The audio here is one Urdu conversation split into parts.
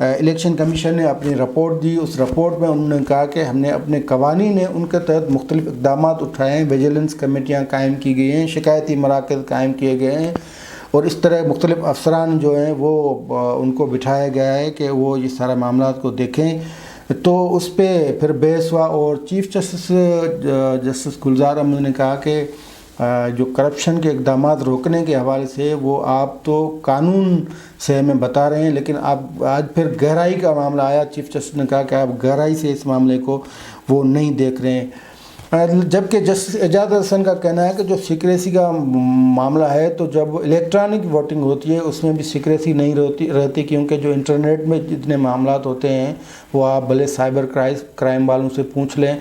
الیکشن کمیشن نے اپنی رپورٹ دی. اس رپورٹ میں انہوں نے کہا کہ ہم نے اپنے قوانین ہیں ان کے تحت مختلف اقدامات اٹھائے ہیں, ویجیلنس کمیٹیاں قائم کی گئی ہیں, شکایتی مراکز قائم کیے گئے ہیں, اور اس طرح مختلف افسران جو ہیں وہ ان کو بٹھایا گیا ہے کہ وہ یہ سارا معاملات کو دیکھیں. تو اس پہ پھر بحث ہوا, اور چیف جسٹس گلزار احمد نے کہا کہ جو کرپشن کے اقدامات روکنے کے حوالے سے وہ آپ تو قانون سے ہمیں بتا رہے ہیں, لیکن آپ آج پھر گہرائی کا معاملہ آیا. چیف جسٹس نے کہا کہ آپ گہرائی سے اس معاملے کو وہ نہیں دیکھ رہے ہیں. جبکہ جسٹس اعجاز حسن کا کہنا ہے کہ جو سیکریسی کا معاملہ ہے تو جب الیکٹرانک ووٹنگ ہوتی ہے اس میں بھی سیکریسی نہیں رہتی, کیونکہ جو انٹرنیٹ میں جتنے معاملات ہوتے ہیں وہ آپ بھلے سائبر کرائم والوں سے پوچھ لیں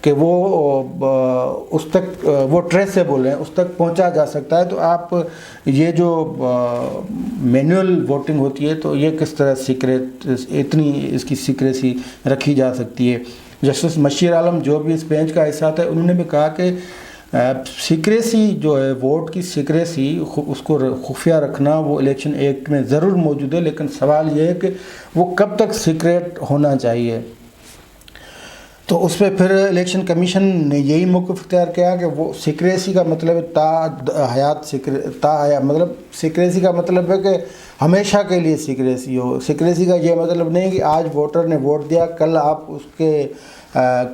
کہ وہ اس تک وہ ٹریسیبل ہیں, اس تک پہنچا جا سکتا ہے. تو آپ یہ جو مینول ووٹنگ ہوتی ہے تو یہ کس طرح سیکریٹ اتنی اس کی سیکریسی رکھی جا سکتی ہے. جسٹس مشیر عالم جو بھی اس بینچ کا حصہ تھے انہوں نے بھی کہا کہ سیکریسی جو ہے ووٹ کی سیکریسی اس کو خفیہ رکھنا وہ الیکشن ایکٹ میں ضرور موجود ہے, لیکن سوال یہ ہے کہ وہ کب تک سیکریٹ ہونا چاہیے. تو اس پہ پھر الیکشن کمیشن نے یہی موقف اختیار کیا کہ وہ سیکریسی کا مطلب مطلب سیکریسی کا مطلب ہے کہ ہمیشہ کے لیے سیکریسی ہو. سیکریسی کا یہ مطلب نہیں کہ آج ووٹر نے ووٹ دیا کل آپ اس کے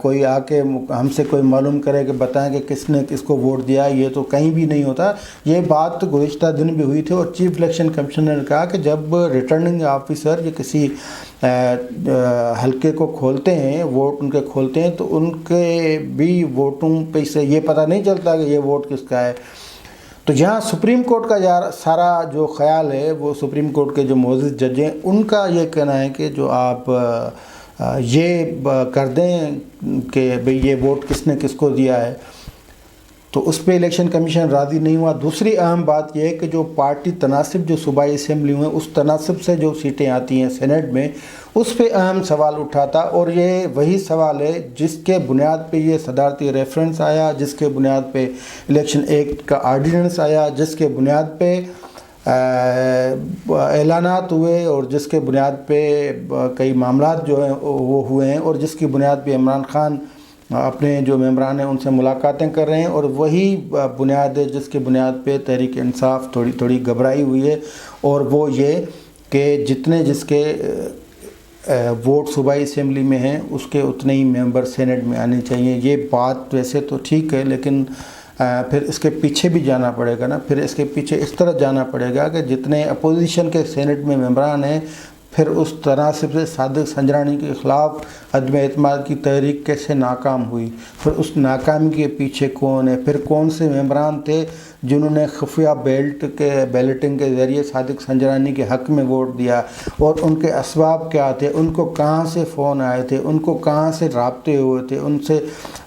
کوئی آ کے ہم سے کوئی معلوم کرے کہ بتائیں کہ کس نے کس کو ووٹ دیا. یہ تو کہیں بھی نہیں ہوتا. یہ بات گزشتہ دن بھی ہوئی تھی, اور چیف الیکشن کمشنر نے کہا کہ جب ریٹرننگ آفیسر یا کسی حلقے کو کھولتے ہیں, ووٹ ان کے کھولتے ہیں, تو ان کے بھی ووٹوں پہ سے یہ پتہ نہیں چلتا کہ یہ ووٹ کس کا ہے. تو یہاں سپریم کورٹ کا سارا جو خیال ہے وہ سپریم کورٹ کے جو معزز جج ہیں ان کا یہ کہنا ہے کہ جو آپ یہ کر دیں کہ بھئی یہ ووٹ کس نے کس کو دیا ہے, تو اس پہ الیکشن کمیشن راضی نہیں ہوا. دوسری اہم بات یہ ہے کہ جو پارٹی تناسب جو صوبائی اسمبلی میں اس تناسب سے جو سیٹیں آتی ہیں سینٹ میں, اس پہ اہم سوال اٹھا تھا, اور یہ وہی سوال ہے جس کے بنیاد پہ یہ صدارتی ریفرنس آیا, جس کے بنیاد پہ الیکشن ایکٹ کا آرڈیننس آیا, جس کے بنیاد پہ اعلانات ہوئے, اور جس کے بنیاد پہ کئی معاملات جو ہیں وہ ہوئے ہیں, اور جس کی بنیاد پہ عمران خان اپنے جو ممبران ہیں ان سے ملاقاتیں کر رہے ہیں, اور وہی بنیاد ہے جس کے بنیاد پہ تحریک انصاف تھوڑی گھبرائی ہوئی ہے. اور وہ یہ کہ جتنے جس کے ووٹ صوبائی اسمبلی میں ہیں اس کے اتنے ہی ممبر سینٹ میں آنے چاہیے. یہ بات ویسے تو ٹھیک ہے, لیکن پھر اس کے پیچھے بھی جانا پڑے گا نا. پھر اس کے پیچھے اس طرح جانا پڑے گا کہ جتنے اپوزیشن کے سینٹ میں ممبران ہیں, پھر اس تناسب سے صادق سنجرانی کے خلاف عدم اعتماد کی تحریک کیسے ناکام ہوئی, پھر اس ناکامی کے پیچھے کون ہے, پھر کون سے ممبران تھے جنہوں نے خفیہ بیلٹنگ کے ذریعے صادق سنجرانی کے حق میں ووٹ دیا, اور ان کے اسباب کیا تھے, ان کو کہاں سے فون آئے تھے, ان کو کہاں سے رابطے ہوئے تھے,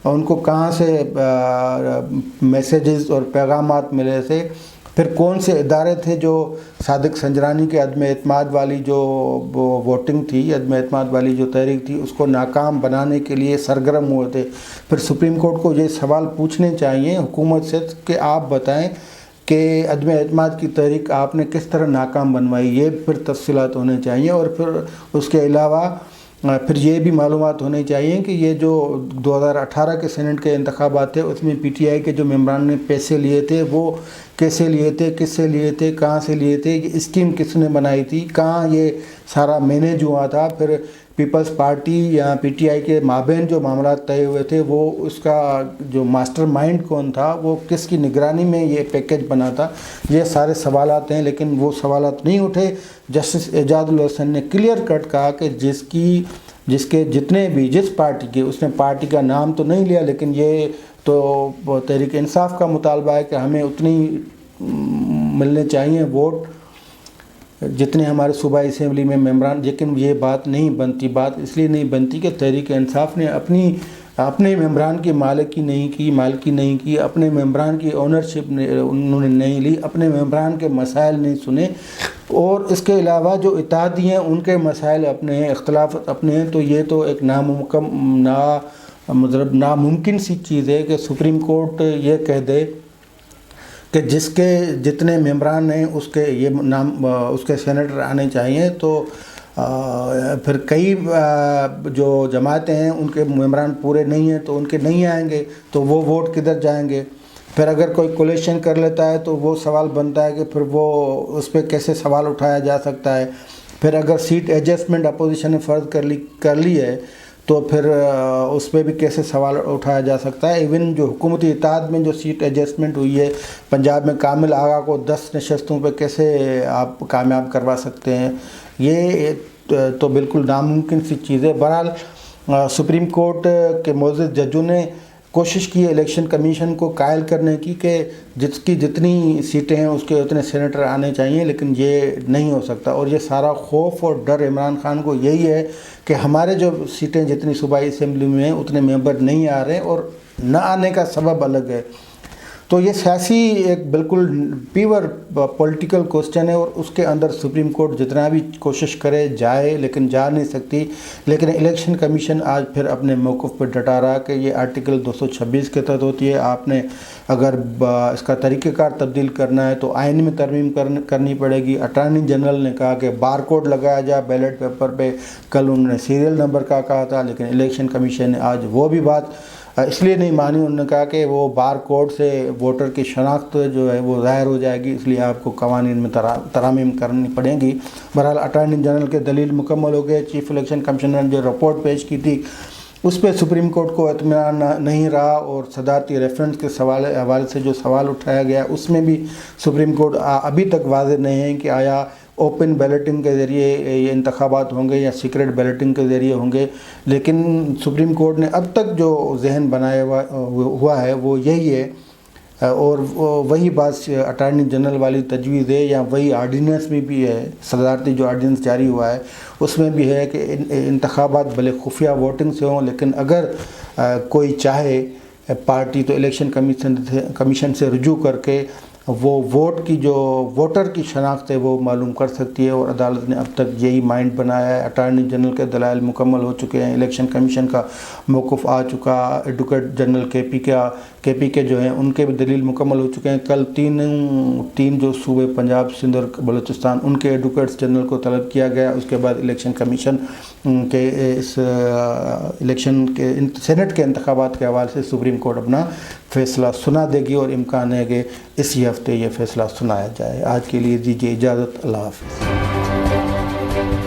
ان کو کہاں سے میسیجز اور پیغامات ملے تھے, پھر کون سے ادارے تھے جو صادق سنجرانی کے عدم اعتماد والی جو ووٹنگ تھی, عدم اعتماد والی جو تحریک تھی, اس کو ناکام بنانے کے لیے سرگرم ہوئے تھے. پھر سپریم کورٹ کو یہ سوال پوچھنے چاہیے حکومت سے کہ آپ بتائیں کہ عدم اعتماد کی تحریک آپ نے کس طرح ناکام بنوائی. یہ پھر تفصیلات ہونے چاہیے, اور پھر اس کے علاوہ پھر یہ بھی معلومات ہونی چاہیے کہ یہ جو 2018 کے سینٹ کے انتخابات تھے اس میں پی ٹی آئی کے جو ممبران نے پیسے لیے تھے وہ کیسے لیے تھے, کس سے لیے تھے, کہاں سے لیے تھے, یہ اسکیم کس نے بنائی تھی, کہاں یہ سارا مینیج ہوا تھا. پھر پیپلز پارٹی یا پی ٹی آئی کے مابین جو معاملات طے ہوئے تھے وہ اس کا جو ماسٹر مائنڈ کون تھا, وہ کس کی نگرانی میں یہ پیکیج بنا تھا. یہ سارے سوالات ہیں, لیکن وہ سوالات نہیں اٹھے. جسٹس اعجاز الحسن نے کلیئر کٹ کہا کہ جس کے جتنے بھی جس پارٹی کے, اس نے پارٹی کا نام تو نہیں لیا, لیکن یہ تو تحریک انصاف کا مطالبہ ہے کہ ہمیں اتنی ملنے چاہیے ووٹ جتنے ہمارے صوبائی اسمبلی میں ممبران. لیکن یہ بات نہیں بنتی. بات اس لیے نہیں بنتی کہ تحریک انصاف نے اپنے ممبران کی مالکی نہیں کی, اپنے ممبران کی اونرشپ انہوں نے نہیں لی, اپنے ممبران کے مسائل نہیں سنے, اور اس کے علاوہ جو اتحادی ہیں ان کے مسائل اپنے ہیں, اختلافات اپنے ہیں. تو یہ تو ایک ناممکن سی چیز ہے کہ سپریم کورٹ یہ کہہ دے کہ جس کے جتنے ممبران ہیں اس کے یہ نام اس کے سینیٹر آنے چاہیے. تو پھر کئی جو جماعتیں ہیں ان کے ممبران پورے نہیں ہیں تو ان کے نہیں آئیں گے تو وہ ووٹ کدھر جائیں گے. پھر اگر کوئی کولیشن کر لیتا ہے تو وہ سوال بنتا ہے کہ پھر وہ اس پہ کیسے سوال اٹھایا جا سکتا ہے. پھر اگر سیٹ ایڈجسٹمنٹ اپوزیشن نے فرض کر لی ہے تو پھر اس پہ بھی کیسے سوال اٹھایا جا سکتا ہے. ایون جو حکومتی اتحاد میں جو سیٹ ایڈجسٹمنٹ ہوئی ہے پنجاب میں کامل آغا کو 10 نشستوں پہ کیسے آپ کامیاب کروا سکتے ہیں, یہ تو بالکل ناممکن سی چیز ہے. بہرحال سپریم کورٹ کے معزز ججوں نے کوشش کی ہے الیکشن کمیشن کو قائل کرنے کی کہ جس کی جتنی سیٹیں ہیں اس کے اتنے سینیٹر آنے چاہیے, لیکن یہ نہیں ہو سکتا. اور یہ سارا خوف اور ڈر عمران خان کو یہی ہے کہ ہمارے جو سیٹیں جتنی صوبائی اسمبلی میں ہیں اتنے ممبر نہیں آ رہے اور نہ آنے کا سبب الگ ہے. تو یہ سیاسی ایک بالکل پیور پولیٹیکل کوسچن ہے اور اس کے اندر سپریم کورٹ جتنا بھی کوشش کرے جائے لیکن جا نہیں سکتی. لیکن الیکشن کمیشن آج پھر اپنے موقف پہ ڈٹا رہا کہ یہ آرٹیکل 226 کے تحت ہوتی ہے. آپ نے اگر اس کا طریقہ کار تبدیل کرنا ہے تو آئین میں ترمیم کرنی پڑے گی. اٹارنی جنرل نے کہا کہ بار کوڈ لگایا جائے بیلٹ پیپر پہ, کل انہوں نے سیریل نمبر کا کہا تھا, لیکن الیکشن کمیشن نے آج وہ بھی بات اس لیے نہیں مانی. انہوں نے کہا کہ وہ بار کوڈ سے ووٹر کی شناخت جو ہے وہ ظاہر ہو جائے گی, اس لیے آپ کو قوانین میں ترامیم کرنی پڑیں گی. بہرحال اٹارنی جنرل کے دلیل مکمل ہو گئے. چیف الیکشن کمشنر نے جو رپورٹ پیش کی تھی اس پہ سپریم کورٹ کو اطمینان نہیں رہا اور صدارتی ریفرنس کے حوالے سے جو سوال اٹھایا گیا اس میں بھی سپریم کورٹ ابھی تک واضح نہیں ہے کہ آیا اوپن بیلٹنگ کے ذریعے یہ انتخابات ہوں گے یا سیکرٹ بیلٹنگ کے ذریعے ہوں گے. لیکن سپریم کورٹ نے اب تک جو ذہن بنایا ہوا ہے وہ یہی ہے اور وہی بات اٹارنی جنرل والی تجویز ہے یا وہی آرڈیننس میں بھی ہے. صدارتی جو آرڈیننس جاری ہوا ہے اس میں بھی ہے کہ انتخابات بھلے خفیہ ووٹنگ سے ہوں, لیکن اگر کوئی چاہے پارٹی تو الیکشن کمیشن سے رجوع کر کے وہ ووٹ کی جو ووٹر کی شناخت ہے وہ معلوم کر سکتی ہے. اور عدالت نے اب تک یہی مائنڈ بنایا ہے. اٹارنی جنرل کے دلائل مکمل ہو چکے ہیں, الیکشن کمیشن کا موقف آ چکا, ایڈوکیٹ جنرل کے پی کے جو ہیں ان کے بھی دلیل مکمل ہو چکے ہیں. کل تین جو صوبے پنجاب, سندھ اور بلوچستان ان کے ایڈوکیٹس جنرل کو طلب کیا گیا. اس کے بعد الیکشن کمیشن کے اس الیکشن کے سینٹ کے انتخابات کے حوالے سے سپریم کورٹ اپنا فیصلہ سنا دے گی اور امکان ہے کہ اسی ہفتے یہ فیصلہ سنایا جائے. آج کے لیے دیجیے اجازت. اللہ حافظ.